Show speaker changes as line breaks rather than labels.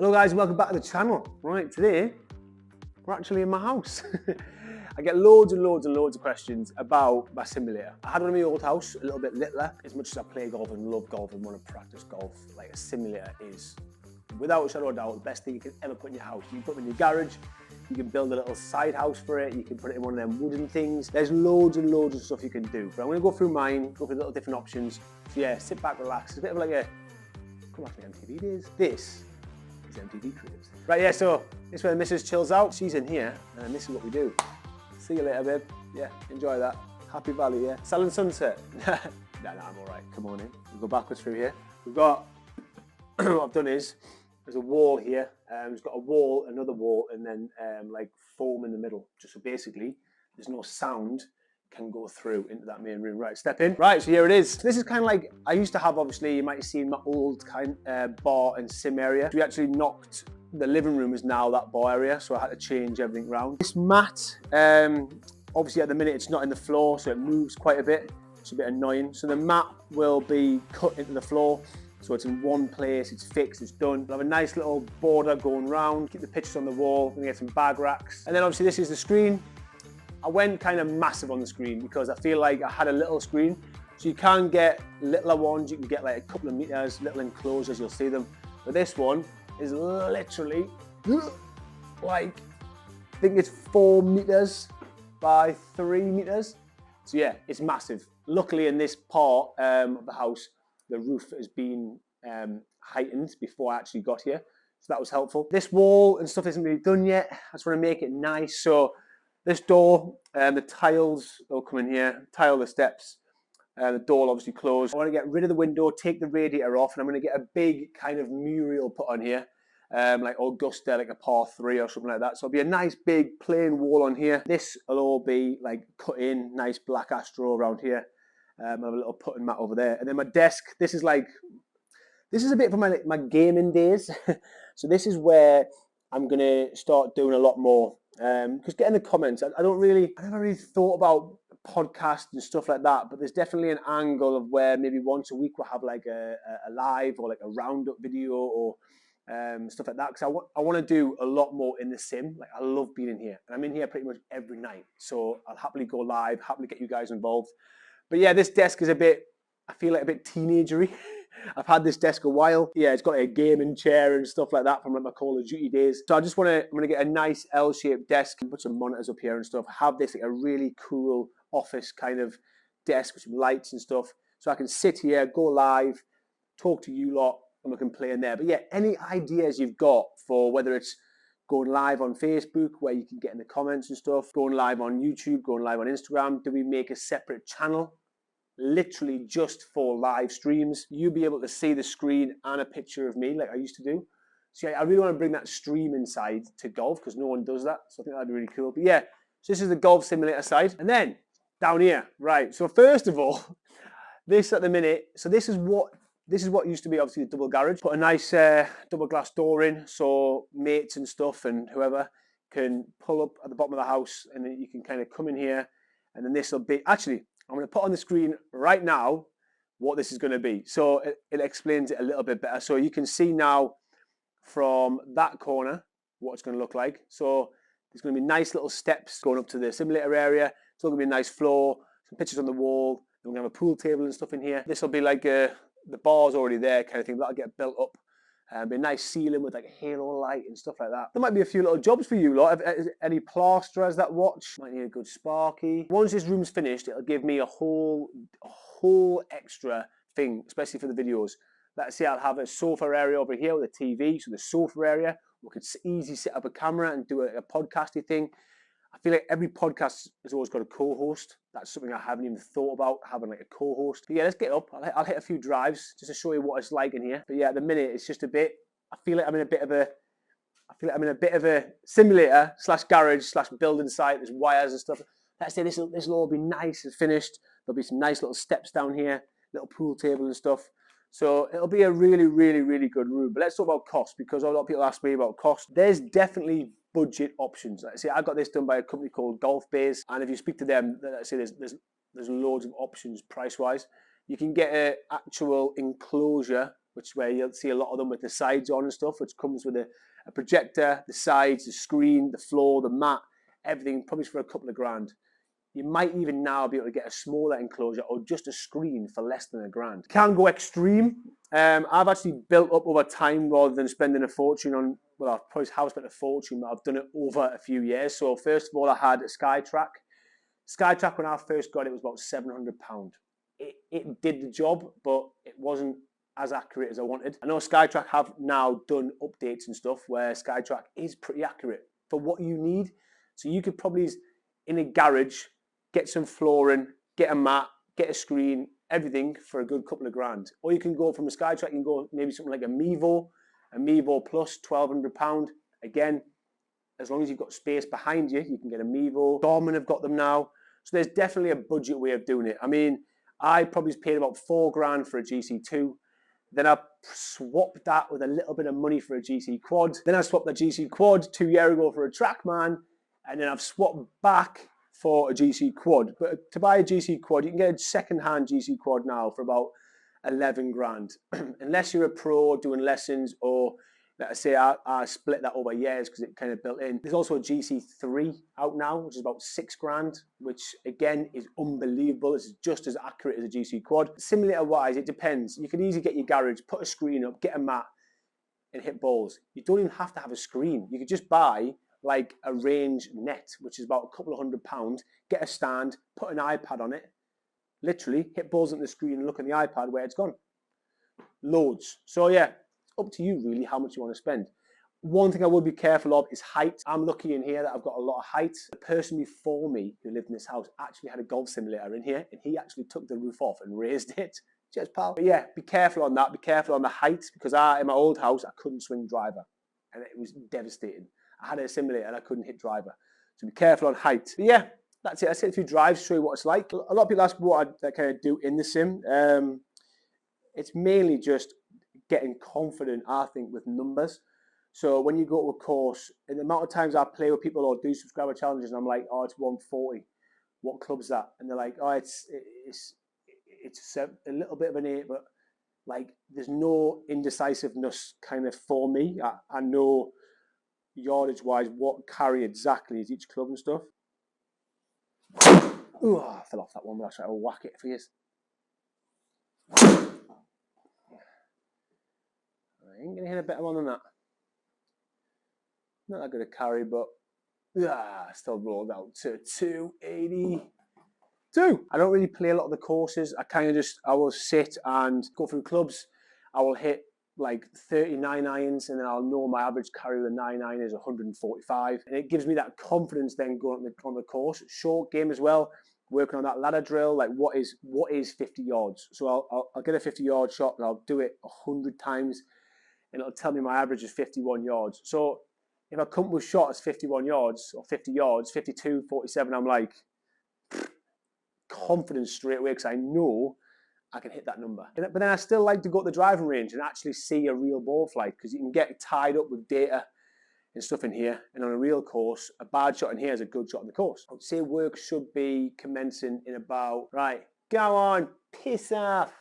Hello guys, and welcome back to the channel. Right, today we're actually in my house. I get loads and loads and loads of questions about my simulator. I had one in my old house, a little bit littler. As much as I play golf and love golf and want to practice golf, like a simulator is, without a shadow of a doubt, the best thing you can ever put in your house. You can put it in your garage, you can build a little side house for it, you can put it in one of them wooden things. There's loads and loads of stuff you can do. But I'm going to go through mine, go through little different options. So yeah, sit back, relax. It's a bit of like a, come back to MTV days. This MTV Cribs. Right, yeah, so this is where the missus chills out. She's in here, and this is what we do. See you later, babe. Yeah, enjoy that. Happy Valley, yeah. Selling Sunset. Nah, I'm all right. Come on in. We'll go backwards through here. We've got, what I've done is, there's a wall here. It's got a wall, another wall, and then like foam in the middle. Just so basically, there's no sound can go through into that main room. Right, step in. Right, so here it is. This is kind of like, I used to have, obviously, you might have seen my old kind bar and sim area. We actually knocked, the living room is now that bar area, so I had to change everything around. This mat, obviously at the minute it's not in the floor, so it moves quite a bit. It's a bit annoying. So the mat will be cut into the floor. So it's in one place, it's fixed, it's done. We'll have a nice little border going round, keep the pictures on the wall, we're gonna get some bag racks. And then obviously this is the screen. I went kind of massive on the screen because I feel like I had a little screen. So you can get littler ones, you can get like a couple of meters, little enclosures, you'll see them. But this one is literally like, I think it's 4 meters by 3 meters. So yeah, it's massive. Luckily in this part of the house, the roof has been heightened before I actually got here. So that was helpful. This wall and stuff isn't really done yet. I just want to make it nice. So this door, the tiles will come in here, tile the steps, the door will obviously close. I want to get rid of the window, take the radiator off, and I'm going to get a big kind of mural put on here, like Augusta, like a par 3 or something like that. So it'll be a nice big plain wall on here. This will all be like cut in, nice black Astro around here. I have a little putting mat over there. And then my desk, this is a bit from my gaming days. So this is where I'm going to start doing a lot more. Because getting the comments, I never really thought about podcasts and stuff like that, but there's definitely an angle of where maybe once a week we'll have like a live or like a roundup video or stuff like that. Because I want to do a lot more in the sim. Like I love being in here. And I'm in here pretty much every night. So I'll happily go live, happily get you guys involved. But yeah, this desk is I feel like a bit teenagery. I've had this desk a while. Yeah, it's got a gaming chair and stuff like that from like my Call of Duty days. So I'm gonna get a nice L-shaped desk and put some monitors up here and stuff. Have this like a really cool office kind of desk with some lights and stuff. So I can sit here, go live, talk to you lot, and we can play in there. But yeah, any ideas you've got for whether it's going live on Facebook where you can get in the comments and stuff, going live on YouTube, going live on Instagram, do we make a separate channel? Literally just for live streams. You'll be able to see the screen and a picture of me like I used to do. So yeah, I really want to bring that streaming side to golf because no one does that. So I think that'd be really cool. But yeah, so this is the golf simulator side. And then down here, right. So first of all, this at the minute, so this is what used to be obviously the double garage. Put a nice double glass door in so mates and stuff and whoever can pull up at the bottom of the house and then you can kind of come in here and then this will be, actually, I'm going to put on the screen right now what this is going to be. So it explains it a little bit better. So you can see now from that corner what it's going to look like. So there's going to be nice little steps going up to the simulator area. It's all going to be a nice floor, some pictures on the wall. Then we're going to have a pool table and stuff in here. This will be like the bar's already there kind of thing. That'll get built up. Be a nice ceiling with like a halo light and stuff like that. There might be a few little jobs for you lot. If any plasterers that watch, might need a good sparky. Once this room's finished, it'll give me a whole extra thing, especially for the videos. Let's say I'll have a sofa area over here with a TV, so the sofa area, we could easily set up a camera and do a podcasty thing. I feel like every podcast has always got a co-host. That's something I haven't even thought about, having like a co-host. But yeah, let's get up. I'll hit a few drives just to show you what it's like in here. But yeah, at the minute, it's just a bit, I feel like I'm in a bit of a simulator / garage / building site. There's wires and stuff. Let's say this will all be nice and finished. There'll be some nice little steps down here, little pool table and stuff. So it'll be a really, really, really good room. But let's talk about cost because a lot of people ask me about cost. There's definitely budget options. Like I say, I got this done by a company called Golf Base, and if you speak to them, I say there's loads of options price wise. You can get an actual enclosure which is where you'll see a lot of them with the sides on and stuff, which comes with a projector, the sides, the screen, the floor, the mat, everything, probably for a couple of grand. You might even now be able to get a smaller enclosure or just a screen for less than £1,000. Can go extreme. I've actually built up over time rather than spending a fortune on, well, I've probably have spent a fortune, but I've done it over a few years. So first of all, I had a SkyTrack. SkyTrack, when I first got it, was about £700. It did the job, but it wasn't as accurate as I wanted. I know SkyTrack have now done updates and stuff where SkyTrack is pretty accurate for what you need. So you could probably, in a garage, get some flooring, get a mat, get a screen, everything for a good couple of grand. Or you can go from a SkyTrack, you can go maybe something like a Mevo Plus, £1,200. Again, as long as you've got space behind you, you can get a Mevo. Garmin have got them now. So there's definitely a budget way of doing it. I mean, I probably paid about £4 grand for a GC2. Then I swapped that with a little bit of money for a GC Quad. Then I swapped the GC Quad 2 years ago for a Trackman. And then I've swapped back for a GC Quad. But to buy a GC Quad, you can get a second-hand GC Quad now for about 11 grand. Unless you're a pro doing lessons, or like I say, I split that over years because it kind of built in. There's also a GC3 out now, which is about 6 grand, which again is unbelievable. It's just as accurate as a GC Quad. Simulator-wise, it depends. You can easily get your garage, put a screen up, get a mat, and hit balls. You don't even have to have a screen. You could just buy like a Range Net, which is about a couple of £100, get a stand, put an iPad on it, literally hit balls on the screen and look at the iPad where it's gone. Loads. So yeah, it's up to you really how much you want to spend. One thing I would be careful of is height. I'm lucky in here that I've got a lot of height. The person before me who lived in this house actually had a golf simulator in here, and he actually took the roof off and raised it. Cheers, pal. But yeah, be careful on that. Be careful on the height, because in my old house, I couldn't swing driver, and it was devastating. I had a simulator and I couldn't hit driver. So be careful on height. But yeah, that's it. I said a few drives, show you what it's like. A lot of people ask what I kind of do in the sim. It's mainly just getting confident, I think, with numbers. So when you go to a course, and the amount of times I play with people or do subscriber challenges, and I'm like, oh, it's 140. What club's that? And they're like, oh, it's a little bit of an 8, but like there's no indecisiveness kind of for me. I know yardage wise what carry exactly is each club and stuff. Ooh, I fell off that one, but I'll try to whack it for you. I ain't gonna hit a better one than that. Not that good a carry, but still rolled out to 282. I don't really play a lot of the courses. I will sit and go through clubs. I will hit like 39 irons, and then I'll know my average carry with a 9-iron is 145, and it gives me that confidence then going on the course. Short game as well, working on that ladder drill, like what is 50 yards. So I'll get a 50-yard shot and I'll do it 100 times, and it'll tell me my average is 51 yards. So if I come with shot as 51 yards or 50 yards, 52, 47, I'm like confidence straight away because I know I can hit that number. But then I still like to go to the driving range and actually see a real ball flight, because you can get tied up with data and stuff in here. And on a real course, a bad shot in here is a good shot on the course. I would say work should be commencing in about, right, go on, piss off.